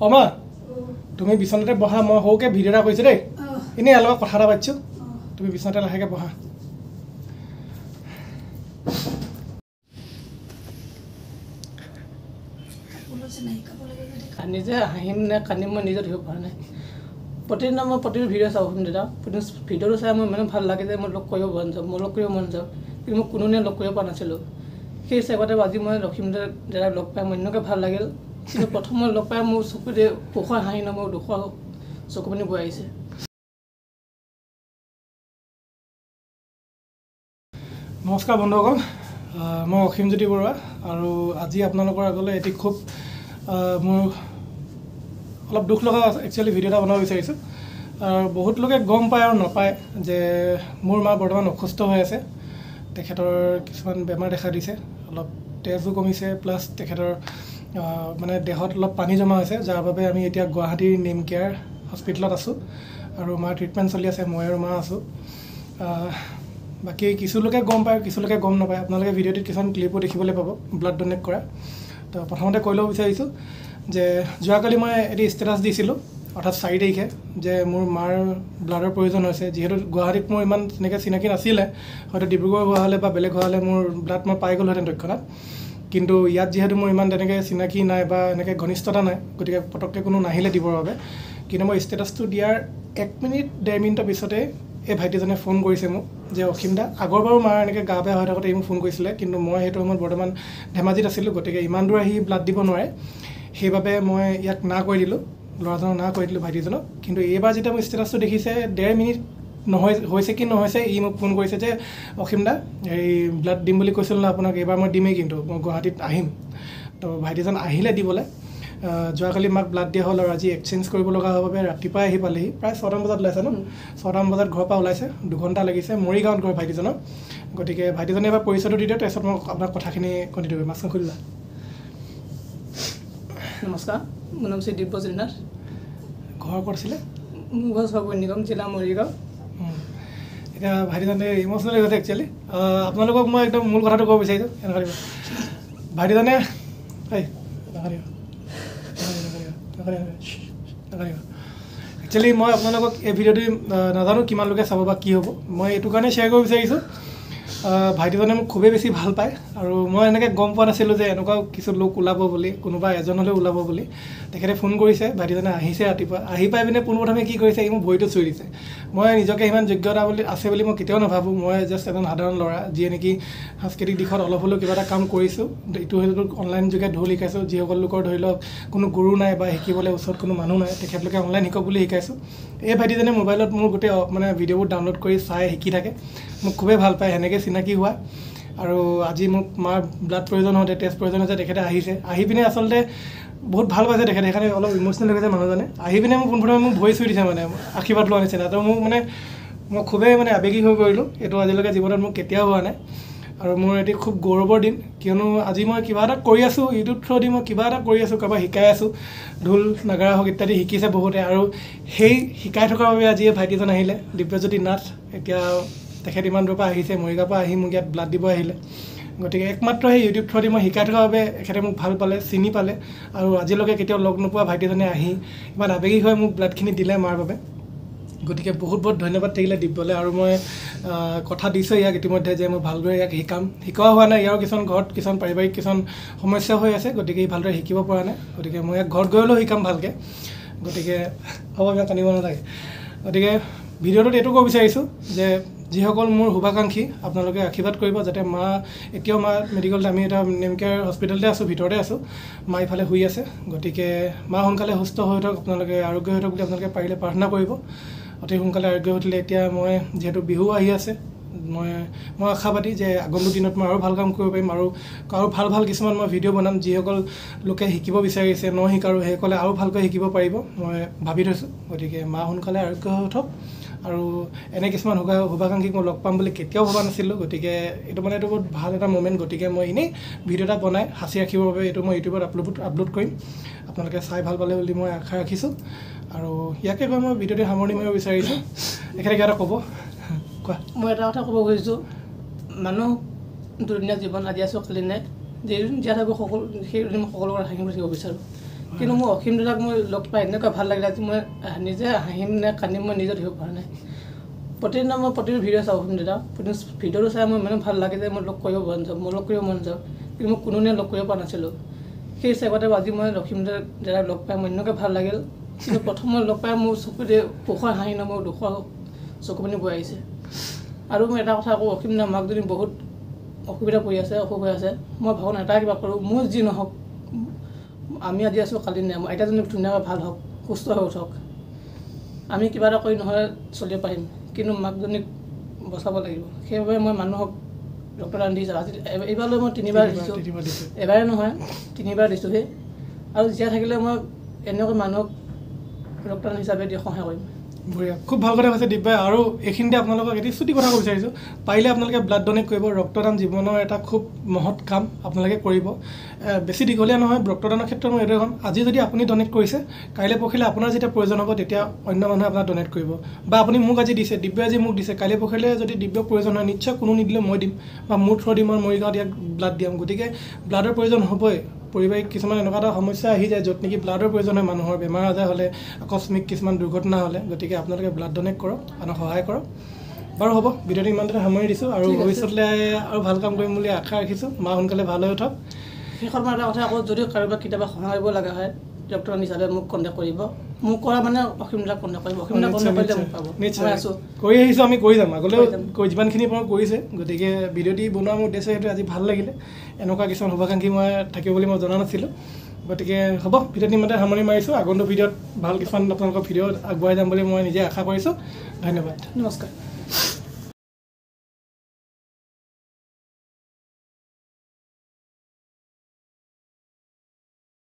অমা তুমি বিছনাতে বহা মই হওকে ভিডিও এটা কৰিছো দেই এনে অলপ কথা এটা পাতিছো তুমি বিছনাতে লাহেকে বহা নিজে হাঁহিম নে কান্দিম মই নিজে ধৰিব পৰা নাই প্ৰতিদিন মই প্ৰতিটো ভিডিঅ' চাওঁ দাদা প্ৰতিটো ভিডিঅ'টো চাই মোৰ ইমান ভাল লাগে যে মই লগ কৰিব মন যাওঁ কিন্তু মই কোনোদিনে লগ কৰিব পৰা নাছিলোঁ সেই হিচাপতে আজি মই লখিমদাৰ দাদাক লগ পাই মোৰ এনেকৈ ভাল লাগিল কিন্তু প্ৰথম মই লগ পাই মোৰ চকুতে সুখৰ হাঁহি ন মোৰ দুখৰ চকুপানী বৈ আহিছে নমস্কাৰ বন্ধুসকল মই অসীমজ্যোতি বৰুৱা আৰু আজি আপোনালোকৰ আগলৈ এটি খুব মোৰ অলপ দুখ লগা একচুৱেলি ভিডিঅ' এটা বনাব বিচাৰিছোঁ বহুত লোকে গম পায় আৰু নাপায় যে মোৰ মা বৰ্তমান অসুস্থ হৈ আছে তেখেতৰ কিছুমান বেমাৰ দেখা দিছে অলপ তেজো কমিছে প্লাছ তেখেতৰ মানে দেহত অলপ পানী জমা হৈছে যাৰ বাবে আমি এতিয়া গুৱাহাটীৰ নেম কেয়াৰ হস্পিটেলত আছোঁ আৰু মাৰ ট্ৰিটমেণ্ট চলি আছে মই আৰু মা আছোঁ বাকী কিছু লোকে গম পায় কিছু লোকে গম নাপায় আপোনালোকে ভিডিঅ'টোত কিছুমান ক্লিপো দেখিবলৈ পাব ব্লাড ডনেট কৰা তো প্ৰথমতে কৈ ল'ব বিচাৰিছোঁ যে যোৱাকালি মই এটি ষ্টেটাছ দিছিলোঁ অৰ্থাৎ 4 তাৰিখে যে মোৰ মাৰ ব্লাডৰ প্ৰয়োজন হৈছে যিহেতু গুৱাহাটীত মোৰ ইমান তেনেকৈ চিনাকি নাছিলে হয়তো ডিব্ৰুগড় হোৱা হ'লে বা বেলেগ হোৱা হ'লে মোৰ ব্লাড মই পাই গ'লোহেঁতেন তৎক্ষণাত কিন্তু ইয়াত যিহেতু মোৰ ইমান তেনেকৈ চিনাকি নাই বা এনেকৈ ঘনিষ্ঠতা নাই গতিকে পটককৈ কোনো নাহিলে দিবৰ বাবে কিন্তু মই ষ্টেটাছটো দিয়াৰ 1 মিনিট 1.5 মিনিটৰ পিছতে এই ভাইটিজনে ফোন কৰিছে মোক যে অসীমদা আগৰবাৰো মাৰ এনেকৈ গা বেয়া হৈ থাকোঁতে মোক ফোন কৰিছিলে কিন্তু মই সেইটো সময়ত বৰ্তমান ধেমাজিত আছিলোঁ গতিকে ইমান দূৰ আহি ব্লাড দিব নোৱাৰে সেইবাবে মই ইয়াক না কৈ দিলোঁ ল'ৰাজনক না কৈ দিলোঁ ভাইটিজনক কিন্তু এইবাৰ যেতিয়া মই ষ্টেটাছটো দেখিছে 1.5 মিনিট হৈছে কি নহৈছে ই মোক ফোন কৰিছে যে অসীমদা এই ব্লাড দিম বুলি কৈছিলোঁ ন আপোনাক এইবাৰ মই দিমেই কিন্তু মই গুৱাহাটীত আহিম তো ভাইটিজন আহিলে দিবলৈ যোৱাকালি মাক ব্লাড দিয়া হ'ল আৰু আজি এক্সচেঞ্জ কৰিব লগা হোৱাৰ বাবে ৰাতিপুৱাই আহি পালেহি প্ৰায় 6টা বজাত ওলাইছে ন 6টা বজাত ঘৰৰ পৰা ওলাইছে 2 ঘণ্টা লাগিছে মৰিগাঁৱত ঘৰ ভাইটিজনৰ গতিকে ভাইটিজনে এবাৰ পৰিচয়টো দি দিওঁ তাৰপিছত মই আপোনাক কথাখিনি কণ্টিনিউ কৰিম মাছখন খুলিলা নমস্কাৰ মোৰ নাম শ্ৰী দিব্যজিৎ নাথ ঘৰ ক'ত আছিলে মোৰ ঘৰ সৰ্বৈ নিগম জিলা মৰিগাঁও এতিয়া ভাইটিজনে ইম'চনেল হৈ গৈছে একচুৱেলি আপোনালোকক মই একদম মূল কথাটো ক'ব বিচাৰিছোঁ এনেকুৱা দিব ভাইটিজনে একচুৱেলি মই আপোনালোকক এই ভিডিঅ'টো নাজানো কিমান লোকে চাব বা কি হ'ব মই এইটো কাৰণে শ্বেয়াৰ কৰিব বিচাৰিছোঁ ভাইটিজনে মোক খুবেই বেছি ভাল পায় আৰু মই এনেকৈ গম পোৱা নাছিলোঁ যে এনেকুৱাও কিছু লোক ওলাব বুলি কোনোবা এজন হ'লেও ওলাব বুলি তেখেতে ফোন কৰিছে ভাইটিজনে আহিছে ৰাতিপুৱা আহি পাই পিনে পোনপ্ৰথমে কি কৰিছে ই মোক ভৰিটো চুই দিছে মই নিজকে ইমান যোগ্যতা বুলি আছে বুলি মই কেতিয়াও নাভাবোঁ মই জাষ্ট এজন সাধাৰণ ল'ৰা যিয়ে নেকি সাংস্কৃতিক দিশত অলপ হ'লেও কিবা এটা কাম কৰিছোঁ ইটো সেইটো অনলাইন যোগে ঢোল শিকাইছোঁ যিসকল লোকৰ ধৰি লওক কোনো গুৰু নাই বা শিকিবলৈ ওচৰত কোনো মানুহ নাই তেখেতলোকে অনলাইন শিকক বুলি শিকাইছোঁ এই ভাইটিজনে মোবাইলত মোৰ গোটেই মানে ভিডিঅ'বোৰ ডাউনলোড কৰি চাই শিকি থাকে মোক খুবেই ভাল পায় সেনেকৈ চিনাকি হোৱা আৰু আজি মোক মাৰ ব্লাড প্ৰয়োজন হওঁতে টেষ্ট প্ৰয়োজন হৈছে তেখেতে আহিছে আহি পিনে আচলতে বহুত ভাল পাইছে তেখেতে সেইকাৰণে অলপ ইম'চনেল হৈ গৈছে মানুহজনে আহি পিনে মোক পোনপ্ৰথমে মোক ভৰি চুই দিছে মানে আশীৰ্বাদ লোৱা নিচিনা তো মোক মানে মই খুবেই মানে আৱেগিক হৈ পৰিলোঁ এইটো আজিলৈকে জীৱনত মোক কেতিয়াও হোৱা নাই আৰু মোৰ এটি খুব গৌৰৱৰ দিন কিয়নো আজি মই কিবা এটা কৰি আছোঁ ইউটিউব থ্ৰুদি মই কিবা এটা কৰি আছোঁ কাৰোবাক শিকাই আছোঁ ঢোল নাগাৰা হওক ইত্যাদি শিকিছে বহুতে আৰু সেই শিকাই থকাৰ বাবে আজি এই ভাইটিজন আহিলে দিব্যজ্যোতি নাথ এতিয়া তেখেত ইমান দূৰৰ পৰা আহিছে মৰিগাঁৱৰ পৰা আহি মোক ইয়াত ব্লাড দিব আহিলে গতিকে একমাত্ৰ সেই ইউটিউব থ্ৰুদি মই শিকাই থকাৰ বাবে এখেতে মোক ভাল পালে চিনি পালে আৰু আজিলৈকে কেতিয়াও লগ নোপোৱা ভাইটিজনে আহি ইমান আৱেগিক হৈ মোক ব্লাডখিনি দিলে মাৰ বাবে গতিকে বহুত বহুত ধন্যবাদ থাকিলে দিবলৈ আৰু মই কথা দিছোঁ ইয়াক ইতিমধ্যে যে মই ভালদৰে ইয়াক শিকোৱা হোৱা নাই ইয়াৰ কিছুমান ঘৰত কিছুমান পাৰিবাৰিক কিছুমান সমস্যা হৈ আছে গতিকে ভালদৰে শিকিব পৰা নাই গতিকে মই ইয়াক ঘৰত গৈ হ'লেও শিকাম ভালকৈ গতিকে হ'ব ইয়াক আনিব নালাগে গতিকে ভিডিঅ'টোত এইটো ক'ব বিচাৰিছোঁ যে যিসকল মোৰ শুভাকাংক্ষী আপোনালোকে আশীৰ্বাদ কৰিব যাতে মা এতিয়াও মা মেডিকেলত আমি এটা নেম কেয়াৰ হস্পিটেলতে আছোঁ ভিতৰতে আছোঁ মা ইফালে শুই আছে গতিকে মা সোনকালে সুস্থ হৈ থাকক আপোনালোকে আৰোগ্য হৈ থাকক বুলি আপোনালোকে পাৰিলে প্ৰাৰ্থনা কৰিব অতি সোনকালে আৰোগ্য হৈ উঠিলে এতিয়া মই যিহেতু বিহু আহি আছে মই আশাবাদী যে আগন্তুক দিনত মই আৰু ভাল কাম কৰিব পাৰিম আৰু ভাল কিছুমান মই ভিডিঅ' বনাম যিসকল লোকে শিকিব বিচাৰিছে শিকাৰো সেইসকলে আৰু ভালকৈ শিকিব পাৰিব মই ভাবি থৈছোঁ গতিকে মা সোনকালে আৰোগ্য হৈ উঠক আৰু এনে কিছুমান শুভাকাংক্ষীক মই লগ পাম বুলি কেতিয়াও ভবা নাছিলোঁ গতিকে এইটো বহুত ভাল এটা মমেণ্ট গতিকে মই এনেই ভিডিঅ' এটা বনাই সাঁচি ৰাখিবৰ বাবে এইটো মই ইউটিউবত আপলোড কৰিম আপোনালোকে চাই ভাল পালে বুলি মই আশা ৰাখিছোঁ আৰু ইয়াকে কৈ মই ভিডিঅ'টো সামৰণি মাৰিব বিচাৰিছোঁ এখেতে কিবা এটা ক'ব কোৱা মই এটা কথা ক'ব খুজিছোঁ মানুহ দুদিনীয়া জীৱন আজি আছোঁ কালি নাই যেইদিন জীয়াই থাকোঁ সেইদিন মই সকলোৰে থাকিব বিচাৰোঁ কিন্তু মোৰ অসীম দাদাক মই লগ পাই এনেকুৱা ভাল লাগিলে আজি মই নিজে হাঁহিম নে কান্দিম মই নিজে ধৰিব পৰা নাই প্ৰতিদিনা মই প্ৰতিটো ভিডিঅ' চাওঁ অসীম দাদা প্ৰতিটো ভিডিঅ'টো চাই মই মানে ভাল লাগে যে মই লগ কৰিব মন যাওঁ মই লগ কৰিব মন যাওঁ কিন্তু মই কোনোদিনে লগ কৰিব পৰা নাছিলোঁ সেই হিচাপতে আজি মই অসীম দাদাক লগ পাই মোৰ এনেকুৱা ভাল লাগিল কিন্তু প্ৰথম মই লগ পাই মোৰ চকুতে সুখৰ হাঁহি ন মোৰ দুখৰ চকুপানী বৈ আহিছে আৰু মই এটা কথা কওঁ অসীম দাৰ মাকজনী বহুত অসুবিধা পৰি আছে অসুখ হৈ আছে মই ভাবোঁ এটা কিবা কৰোঁ মোৰ যি নহওক আমি আজি আছোঁ কালি নাই আইতাজনী ধুনীয়াকৈ ভাল হওক সুস্থ হৈ উঠক আমি কিবা এটা কৰি নহয় চলিব পাৰিম কিন্তু মাকজনীক বচাব লাগিব সেইবাবে মই মানুহক ৰক্তদান দিছোঁ আজি এইবাৰলৈ মই 3বাৰ দিছোঁ এবাৰে নহয় 3বাৰ দিছোঁহি আৰু জীয়াই থাকিলে মই এনেকৈ মানুহক ৰক্তদান হিচাপে দি সহায় কৰিম বঢ়িয়া খুব ভাল কথা কৈছে দীপ ভাই আৰু এইখিনিতে আপোনালোকক এটি ছুটি কথা ক'ব বিচাৰিছোঁ পাৰিলে আপোনালোকে ব্লাড ডনেট কৰিব ৰক্তদান জীৱনৰ এটা খুব মহৎ কাম আপোনালোকে কৰিব বেছি দীঘলীয়া নহয় ৰক্তদানৰ ক্ষেত্ৰত মই এইটোৱে ক'ম আজি যদি আপুনি ডনেট কৰিছে কাইলৈ পৰহিলৈ আপোনাৰ যেতিয়া প্ৰয়োজন হ'ব তেতিয়া অন্য মানুহে আপোনাক ডনেট কৰিব বা আপুনি মোক আজি দিছে দিব্যই আজি মোক দিছে কাইলৈ পৰহিলৈ যদি দিব্যক প্ৰয়োজন হয় নিশ্চয় কোনো নিদিলেও মই দিম বা মোৰ থ্ৰু দি মই মৰিগাঁৱত ইয়াক ব্লাড দিয়াম গতিকে ব্লাডৰ প্ৰয়োজন হ'বই পাৰিবাৰিক কিছুমান এনেকুৱা এটা সমস্যা আহি যায় য'ত নেকি ব্লাডৰ প্ৰয়োজন হয় মানুহৰ বেমাৰ আজাৰ হ'লে আকস্মিক কিছুমান দুৰ্ঘটনা হ'লে গতিকে আপোনালোকে ব্লাড ডনেট কৰক আনক সহায় কৰক বাৰু হ'ব ভিডিঅ'টো ইমানতে সামৰি দিছোঁ আৰু ভৱিষ্যতলৈ আৰু ভাল কাম কৰিম বুলি আশা ৰাখিছোঁ মা সোনকালে ভাল হৈ উঠক শেষত মই এটা কথা আকৌ যদি কাৰোবাক কেতিয়াবা সহায় কৰিব লগা হয় ডক্টৰ হিচাপে মোক কণ্টেক্ট কৰিব মোক কৰা মানে অসীম দাক কণ্টেক্ট কৰিব অসীম দাক কণ্টেক্ট কৰিলে মোক পাব নিশ্চয় কৰি আহিছোঁ আমি কৰি যাম আগলৈও যিমানখিনি পাৰোঁ কৰিছে গতিকে ভিডিঅ'টি বনোৱা মোৰ উদ্দেশ্য সেইটো আজি ভাল লাগিলে এনেকুৱা কিছুমান শুভাকাংক্ষী মই থাকিব বুলি মই জনা নাছিলোঁ গতিকে হ'ব ভিডিঅ'টি ইমানতে সামৰি মাৰিছোঁ আগন্তুক ভিডিঅ'ত ভাল কিছুমান আপোনালোকৰ ভিডিঅ' আগবঢ়াই যাম বুলি মই নিজে আশা কৰিছোঁ ধন্যবাদ নমস্কাৰ